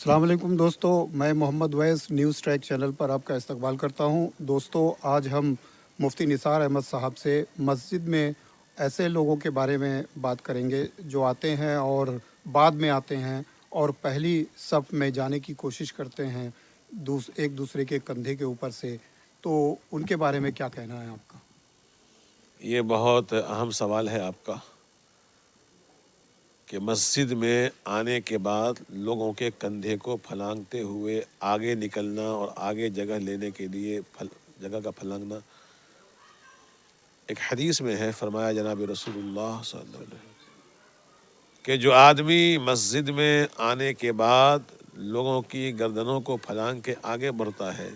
السلام علیکم دوستو، میں محمد ویس نیوز ٹریک چینل پر آپ کا استقبال کرتا ہوں۔ دوستو، آج ہم مفتی نثار احمد صاحب سے مسجد میں ایسے لوگوں کے بارے میں بات کریں گے جو آتے ہیں اور بعد میں آتے ہیں اور پہلی صف میں جانے کی کوشش کرتے ہیں ایک دوسرے کے کندھے کے اوپر سے، تو ان کے بارے میں کیا کہنا ہے آپ کا؟ یہ بہت اہم سوال ہے آپ کا کہ مسجد میں آنے کے بعد لوگوں کے کندھے کو پھلانگتے ہوئے آگے نکلنا اور آگے جگہ لینے کے لیے جگہ کا پھلانگنا۔ ایک حدیث میں ہے، فرمایا جناب رسول اللہ صلی اللہ علیہ وسلم کہ جو آدمی مسجد میں آنے کے بعد لوگوں کی گردنوں کو پھلانگ کے آگے بڑھتا ہے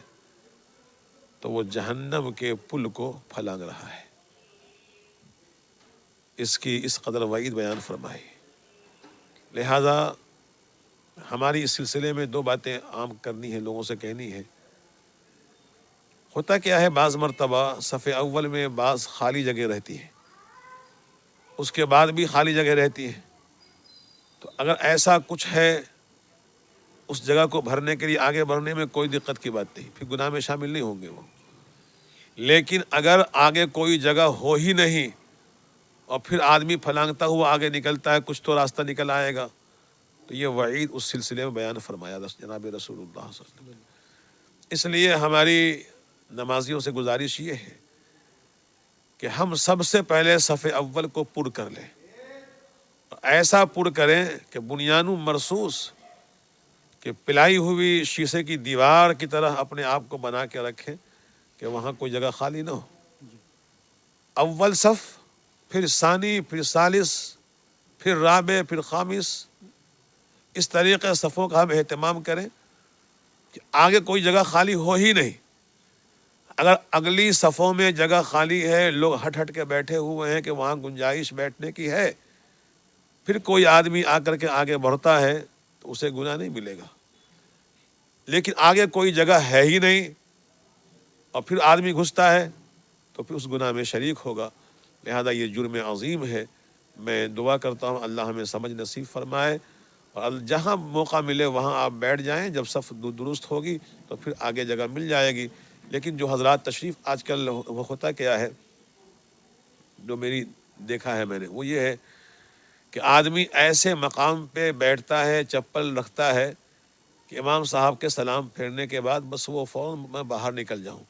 تو وہ جہنم کے پل کو پھلانگ رہا ہے۔ اس قدر وعید بیان فرمائی۔ لہذا ہماری اس سلسلے میں دو باتیں عام کرنی ہے، لوگوں سے کہنی ہے۔ ہوتا کیا ہے، بعض مرتبہ صف اول میں بعض خالی جگہ رہتی ہے، اس کے بعد بھی خالی جگہ رہتی ہے، تو اگر ایسا کچھ ہے اس جگہ کو بھرنے کے لیے آگے بڑھنے میں کوئی دقت کی بات نہیں، پھر گناہ میں شامل نہیں ہوں گے وہ۔ لیکن اگر آگے کوئی جگہ ہو ہی نہیں اور پھر آدمی پھلانگتا ہوا آگے نکلتا ہے، کچھ تو راستہ نکل آئے گا، تو یہ وعید اس سلسلے میں بیان فرمایا جناب رسول اللہ صلی اللہ علیہ وسلم۔ اس لیے ہماری نمازیوں سے گزارش یہ ہے کہ ہم سب سے پہلے صف اول کو پر کر لیں، ایسا پر کریں کہ بنیان مرصوص، کہ پلائی ہوئی شیشے کی دیوار کی طرح اپنے آپ کو بنا کے رکھیں کہ وہاں کوئی جگہ خالی نہ ہو۔ اول صف، پھر ثانی، پھر ثالث، پھر رابع، پھر خامس، اس طریقے صفوں کا ہم اہتمام کریں کہ آگے کوئی جگہ خالی ہو ہی نہیں۔ اگر اگلی صفوں میں جگہ خالی ہے، لوگ ہٹ ہٹ کے بیٹھے ہوئے ہیں کہ وہاں گنجائش بیٹھنے کی ہے، پھر کوئی آدمی آ کر کے آگے بڑھتا ہے تو اسے گناہ نہیں ملے گا۔ لیکن آگے کوئی جگہ ہے ہی نہیں اور پھر آدمی گھستا ہے تو پھر اس گناہ میں شریک ہوگا۔ لہذا یہ جرم عظیم ہے۔ میں دعا کرتا ہوں اللہ ہمیں سمجھ نصیب فرمائے، اور جہاں موقع ملے وہاں آپ بیٹھ جائیں، جب صف درست ہوگی تو پھر آگے جگہ مل جائے گی۔ لیکن جو حضرات تشریف آج کل ہوتا کیا ہے، جو میری دیکھا ہے میں نے، وہ یہ ہے کہ آدمی ایسے مقام پہ بیٹھتا ہے، چپل رکھتا ہے کہ امام صاحب کے سلام پھیرنے کے بعد بس وہ فوراً میں باہر نکل جاؤں۔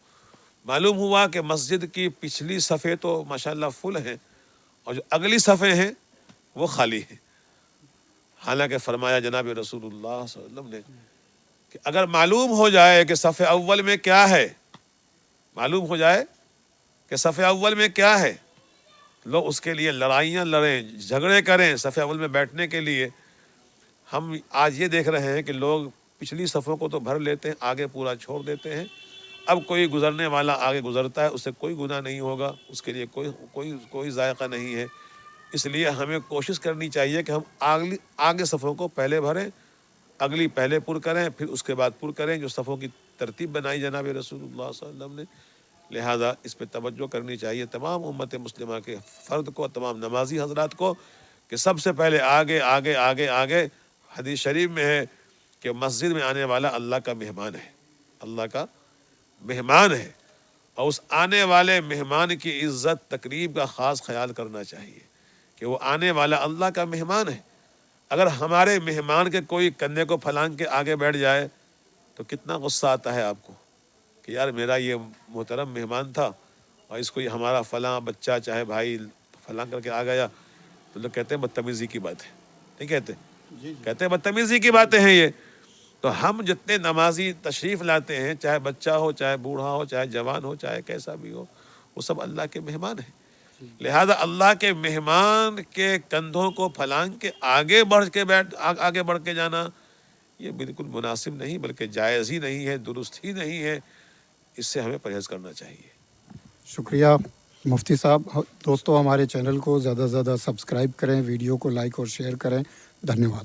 معلوم ہوا کہ مسجد کی پچھلی صفیں تو ماشاءاللہ فل ہیں اور جو اگلی صفیں ہیں وہ خالی ہیں۔ حالانکہ فرمایا جناب رسول اللہ صلی اللہ علیہ وسلم نے کہ اگر معلوم ہو جائے کہ صف اول میں کیا ہے، معلوم ہو جائے کہ صف اول میں کیا ہے، لوگ اس کے لیے لڑائیاں لڑیں، جھگڑے کریں صف اول میں بیٹھنے کے لیے۔ ہم آج یہ دیکھ رہے ہیں کہ لوگ پچھلی صفوں کو تو بھر لیتے ہیں، آگے پورا چھوڑ دیتے ہیں۔ اب کوئی گزرنے والا آگے گزرتا ہے، اسے کوئی گناہ نہیں ہوگا، اس کے لیے کوئی ذائقہ نہیں ہے۔ اس لیے ہمیں کوشش کرنی چاہیے کہ ہم آگے صفوں کو پہلے بھریں، اگلی پہلے پر کریں، پھر اس کے بعد پر کریں، جو صفوں کی ترتیب بنائی جناب رسول اللہ صلی اللہ علیہ وسلم نے۔ لہذا اس پہ توجہ کرنی چاہیے تمام امت مسلمہ کے فرد کو، تمام نمازی حضرات کو، کہ سب سے پہلے آگے آگے آگے آگے۔ حدیث شریف میں ہے کہ مسجد میں آنے والا اللہ کا مہمان ہے، اللہ کا مہمان ہے، اور اس آنے والے مہمان کی عزت تقریب کا خاص خیال کرنا چاہیے کہ وہ آنے والا اللہ کا مہمان ہے۔ اگر ہمارے مہمان کے کوئی کندھے کو پھلانگ کے آگے بیٹھ جائے تو کتنا غصہ آتا ہے آپ کو کہ یار میرا یہ محترم مہمان تھا اور اس کو یہ ہمارا فلاں بچہ چاہے بھائی فلاں کر کے آ گیا، تو لوگ کہتے ہیں بدتمیزی کی بات ہے، نہیں کہتے؟ کہتے ہیں بدتمیزی کی باتیں ہیں یہ۔ تو ہم جتنے نمازی تشریف لاتے ہیں، چاہے بچہ ہو، چاہے بوڑھا ہو، چاہے جوان ہو، چاہے کیسا بھی ہو، وہ سب اللہ کے مہمان ہیں۔ لہذا اللہ کے مہمان کے کندھوں کو پھلانگ کے آگے بڑھ کے جانا یہ بالکل مناسب نہیں، بلکہ جائز ہی نہیں ہے، درست ہی نہیں ہے۔ اس سے ہمیں پرہیز کرنا چاہیے۔ شکریہ مفتی صاحب۔ دوستو، ہمارے چینل کو زیادہ سے زیادہ سبسکرائب کریں، ویڈیو کو لائک اور شیئر کریں۔ دھنیہ واد۔